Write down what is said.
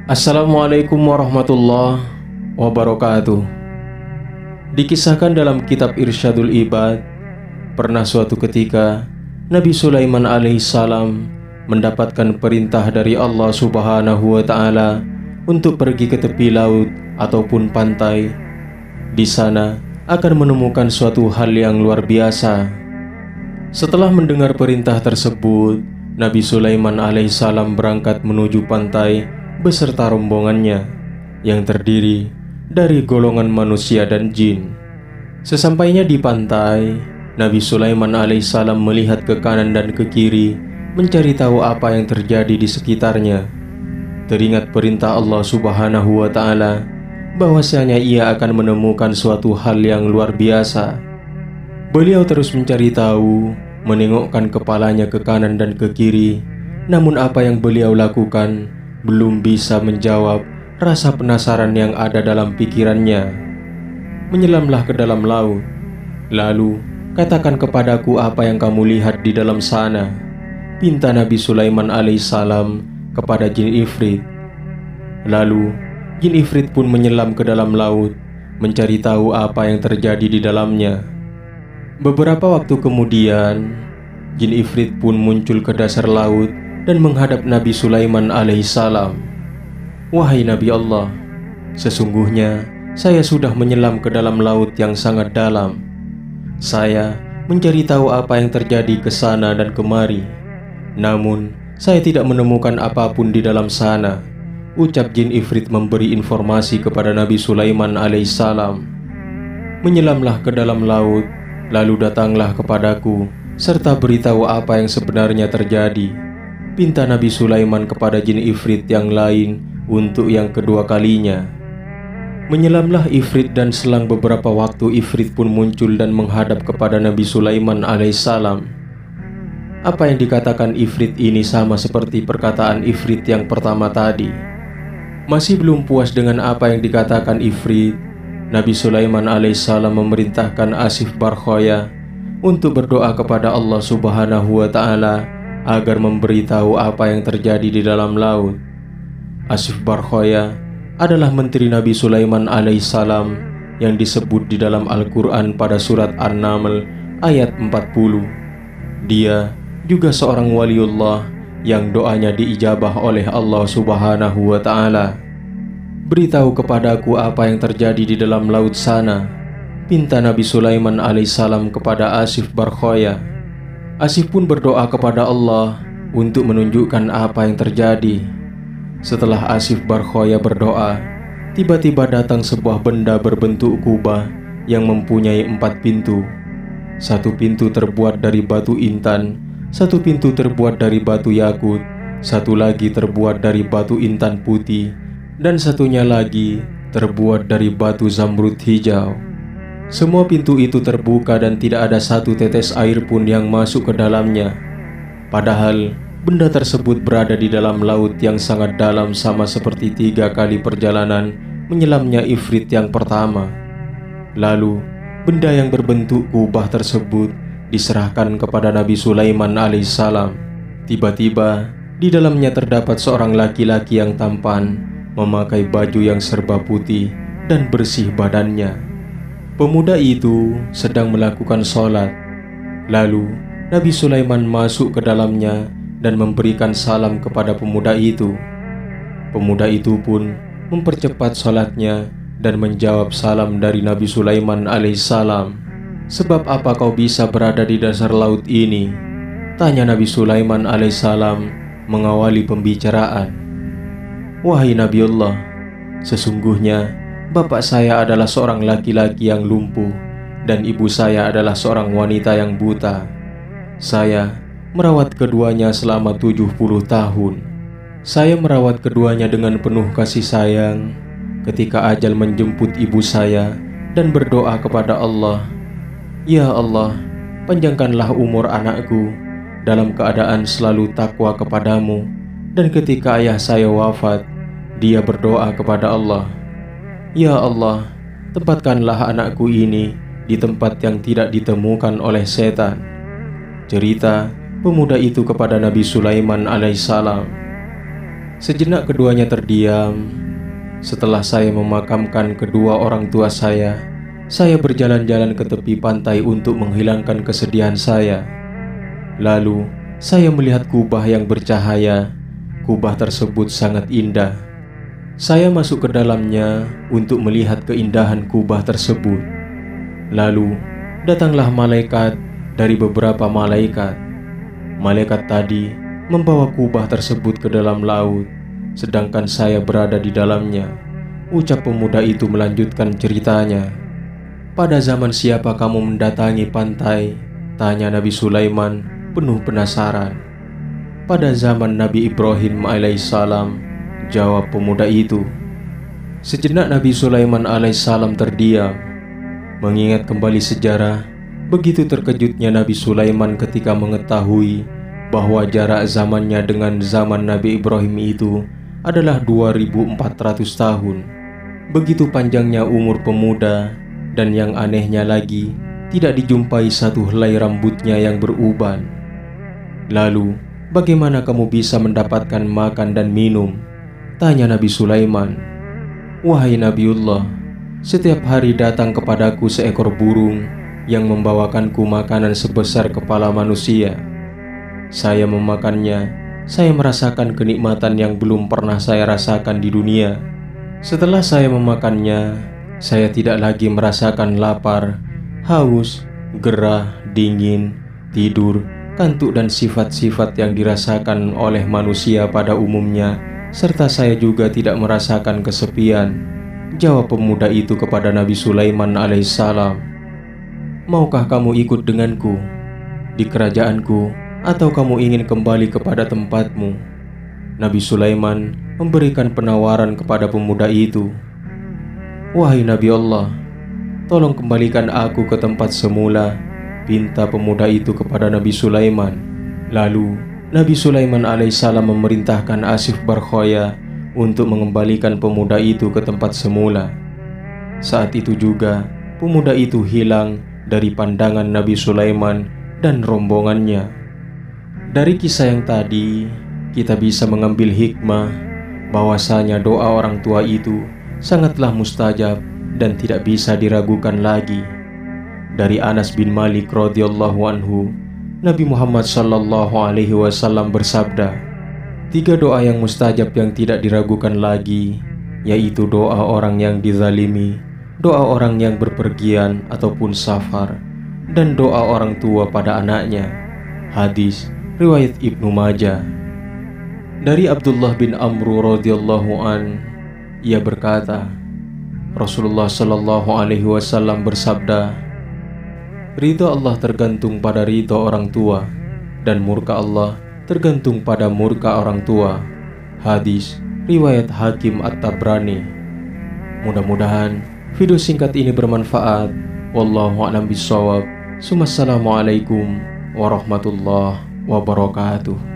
Assalamualaikum warahmatullahi wabarakatuh. Dikisahkan dalam kitab Irsyadul Ibad, pernah suatu ketika Nabi Sulaiman alaihissalam mendapatkan perintah dari Allah Subhanahu wa Ta'ala untuk pergi ke tepi laut ataupun pantai. Di sana akan menemukan suatu hal yang luar biasa. Setelah mendengar perintah tersebut, Nabi Sulaiman alaihissalam berangkat menuju pantai beserta rombongannya yang terdiri dari golongan manusia dan jin. Sesampainya di pantai, Nabi Sulaiman alaihissalam melihat ke kanan dan ke kiri, mencari tahu apa yang terjadi di sekitarnya. Teringat perintah Allah Subhanahu wa Ta'ala bahwasanya ia akan menemukan suatu hal yang luar biasa. Beliau terus mencari tahu, menengokkan kepalanya ke kanan dan ke kiri. Namun apa yang beliau lakukan belum bisa menjawab rasa penasaran yang ada dalam pikirannya. Menyelamlah ke dalam laut. Lalu, katakan kepadaku apa yang kamu lihat di dalam sana, pinta Nabi Sulaiman alaihissalam kepada jin Ifrit. Lalu, jin Ifrit pun menyelam ke dalam laut, mencari tahu apa yang terjadi di dalamnya. Beberapa waktu kemudian, jin Ifrit pun muncul ke dasar laut dan menghadap Nabi Sulaiman alaihissalam. Wahai Nabi Allah, sesungguhnya saya sudah menyelam ke dalam laut yang sangat dalam. Saya mencari tahu apa yang terjadi ke sana dan kemari. Namun, saya tidak menemukan apapun di dalam sana. Ucap jin Ifrit memberi informasi kepada Nabi Sulaiman alaihissalam. Menyelamlah ke dalam laut, lalu datanglah kepadaku serta beritahu apa yang sebenarnya terjadi, pinta Nabi Sulaiman kepada jin Ifrit yang lain untuk yang kedua kalinya. Menyelamlah Ifrit dan selang beberapa waktu Ifrit pun muncul dan menghadap kepada Nabi Sulaiman alaihissalam. Apa yang dikatakan Ifrit ini sama seperti perkataan Ifrit yang pertama tadi. Masih belum puas dengan apa yang dikatakan Ifrit, Nabi Sulaiman alaihissalam memerintahkan Asif Barkhoya untuk berdoa kepada Allah Subhanahu wa Ta'ala agar memberitahu apa yang terjadi di dalam laut. Asif Barkhoya adalah menteri Nabi Sulaiman alaihissalam yang disebut di dalam Al-Quran pada surat An-Naml ayat 40. Dia juga seorang waliullah yang doanya diijabah oleh Allah Subhanahu wa Ta'ala. Beritahu kepadaku apa yang terjadi di dalam laut sana, pinta Nabi Sulaiman alaihissalam kepada Asif Barkhoya. Asif pun berdoa kepada Allah untuk menunjukkan apa yang terjadi. Setelah Asif Barkhoya berdoa, tiba-tiba datang sebuah benda berbentuk kubah yang mempunyai 4 pintu. Satu pintu terbuat dari batu intan, satu pintu terbuat dari batu yakut, satu lagi terbuat dari batu intan putih, dan satunya lagi terbuat dari batu zamrud hijau. Semua pintu itu terbuka dan tidak ada satu tetes air pun yang masuk ke dalamnya. Padahal benda tersebut berada di dalam laut yang sangat dalam, sama seperti 3 kali perjalanan menyelamnya Ifrit yang pertama. Lalu benda yang berbentuk kubah tersebut diserahkan kepada Nabi Sulaiman alaihissalam. Tiba-tiba di dalamnya terdapat seorang laki-laki yang tampan, memakai baju yang serba putih dan bersih badannya. Pemuda itu sedang melakukan sholat. Lalu Nabi Sulaiman masuk ke dalamnya dan memberikan salam kepada pemuda itu. Pemuda itu pun mempercepat sholatnya dan menjawab salam dari Nabi Sulaiman alaihissalam. Sebab apa kau bisa berada di dasar laut ini? Tanya Nabi Sulaiman alaihissalam mengawali pembicaraan. Wahai Nabi Allah, sesungguhnya bapak saya adalah seorang laki-laki yang lumpuh dan ibu saya adalah seorang wanita yang buta. Saya merawat keduanya selama 70 tahun. Saya merawat keduanya dengan penuh kasih sayang. Ketika ajal menjemput ibu saya dan berdoa kepada Allah, Ya Allah, panjangkanlah umur anakku dalam keadaan selalu takwa kepadamu. Dan ketika ayah saya wafat, dia berdoa kepada Allah, Ya Allah, tempatkanlah anakku ini di tempat yang tidak ditemukan oleh setan. Cerita pemuda itu kepada Nabi Sulaiman alaihissalam. Sejenak keduanya terdiam. Setelah saya memakamkan kedua orang tua saya berjalan-jalan ke tepi pantai untuk menghilangkan kesedihan saya. Lalu, saya melihat kubah yang bercahaya. Kubah tersebut sangat indah. Saya masuk ke dalamnya untuk melihat keindahan kubah tersebut. Lalu, datanglah malaikat dari beberapa malaikat. Malaikat tadi membawa kubah tersebut ke dalam laut, sedangkan saya berada di dalamnya. Ucap pemuda itu melanjutkan ceritanya. "Pada zaman siapa kamu mendatangi pantai?" tanya Nabi Sulaiman penuh penasaran. "Pada zaman Nabi Ibrahim alaihissalam," jawab pemuda itu. Sejenak Nabi Sulaiman alaihissalam terdiam. Mengingat kembali sejarah, begitu terkejutnya Nabi Sulaiman ketika mengetahui bahwa jarak zamannya dengan zaman Nabi Ibrahim itu adalah 2400 tahun. Begitu panjangnya umur pemuda, dan yang anehnya lagi, tidak dijumpai satu helai rambutnya yang beruban. "Lalu, bagaimana kamu bisa mendapatkan makan dan minum?" tanya Nabi Sulaiman. "Wahai Nabiullah, setiap hari datang kepadaku seekor burung yang membawakanku makanan sebesar kepala manusia. Saya memakannya, saya merasakan kenikmatan yang belum pernah saya rasakan di dunia. Setelah saya memakannya, saya tidak lagi merasakan lapar, haus, gerah, dingin, tidur, kantuk dan sifat-sifat yang dirasakan oleh manusia pada umumnya, serta saya juga tidak merasakan kesepian," jawab pemuda itu kepada Nabi Sulaiman alaihissalam. "Maukah kamu ikut denganku di kerajaanku, atau kamu ingin kembali kepada tempatmu?" Nabi Sulaiman memberikan penawaran kepada pemuda itu. "Wahai Nabi Allah, tolong kembalikan aku ke tempat semula," pinta pemuda itu kepada Nabi Sulaiman. Lalu Nabi Sulaiman alaihissalam memerintahkan Asif Barkhoya untuk mengembalikan pemuda itu ke tempat semula. Saat itu juga pemuda itu hilang dari pandangan Nabi Sulaiman dan rombongannya. Dari kisah yang tadi, kita bisa mengambil hikmah bahwasanya doa orang tua itu sangatlah mustajab dan tidak bisa diragukan lagi. Dari Anas bin Malik radhiyallahu anhu, Nabi Muhammad sallallahu alaihi wasallam bersabda, 3 doa yang mustajab yang tidak diragukan lagi, yaitu doa orang yang dizalimi, doa orang yang berpergian ataupun safar, dan doa orang tua pada anaknya. Hadis riwayat Ibnu Majah. Dari Abdullah bin Amr radhiyallahu an, ia berkata, Rasulullah sallallahu alaihi wasallam bersabda, "Ridha Allah tergantung pada ridha orang tua, dan murka Allah tergantung pada murka orang tua." Hadis riwayat Hakim At-Tabrani. Mudah-mudahan video singkat ini bermanfaat. Wallahu a'lam bishawab. Assalamualaikum warahmatullahi wabarakatuh.